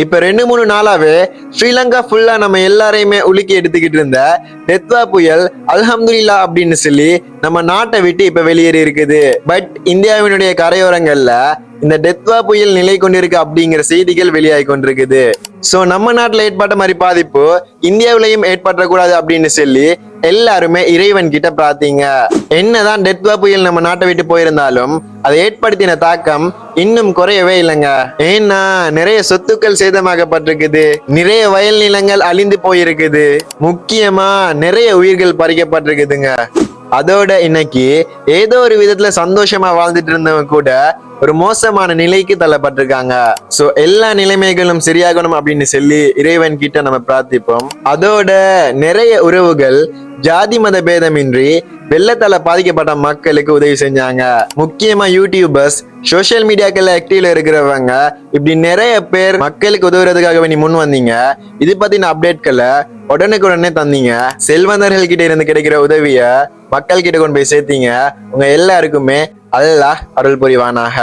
இப்ப 2-3 நாளாவே ஸ்ரீலங்கா ஃபுல்லா நம்ம எல்லாரையுமே உலுக்கி எடுத்துக்கிட்டு இருந்த டெத்வா புயல் அல்ஹம்துலில்லாஹ் அப்படின்னு சொல்லி நம்ம நாட்டை விட்டு இப்ப வெளியேறி இருக்குது. பட் இந்தியாவினுடைய கரையோரங்கள்ல இந்த டெத்வா புயல் நிலை கொண்டிருக்கு அப்படிங்கிற செய்திகள் வெளியாகி கொண்டிருக்குது. சோ நம்ம நாட்டுல ஏற்பட்ட மாதிரி பாதிப்பு இந்தியாவிலையும் ஏற்படக்கூடாது அப்படின்னு சொல்லி எல்லாருமே இறைவன் கிட்ட பிரார்த்திங்க. என்னதான் டெத்வா புயல் நம்ம நாட்டை விட்டு போயிருந்தாலும் அதை ஏற்படுத்தின தாக்கம் இன்னும் குறையவே இல்லைங்க. ஏன்னா நிறைய சொத்துக்கள் சேதமாக்கப்பட்டிருக்குது, நிறைய வயல் நிலங்கள் அழிந்து போயிருக்குது, முக்கியமா நிறைய உயிர்கள் பறிக்கப்பட்டிருக்குதுங்க. அதோட இன்னைக்கு ஏதோ ஒரு விதத்துல சந்தோஷமா வாழ்ந்துட்டு இருந்தவங்க கூட ஒரு மோசமான நிலைக்கு தள்ளப்பட்டிருக்காங்க. சோ எல்லா நிலைமைகளும் சரியாகணும் அப்படின்னு சொல்லி இறைவன் கிட்ட நம்ம பிரார்த்திப்போம். அதோட நிறைய உறவுகள் ஜாதி மத பேதமின்றி வெள்ளத்தால பாதிக்கப்பட்ட மக்களுக்கு உதவி செஞ்சாங்க. முக்கியமா யூடியூபர்ஸ், சோசியல் மீடியாக்கள்ல ஆக்டிவ்ல இருக்கிறவங்க, இப்படி நிறைய பேர் மக்களுக்கு உதவுறதுக்காக வேண்டி முன் வந்தீங்க. இது பத்தின அப்டேட்களை உடனுக்குடனே தந்தீங்க. செல்வந்தர்கள் கிட்ட இருந்து கிடைக்கிற உதவிய மக்கள் கிட்ட கொண்டு போய் சேர்த்தீங்க. உங்க எல்லாருக்குமே அல்லாஹ் அருள் புரிவானாக.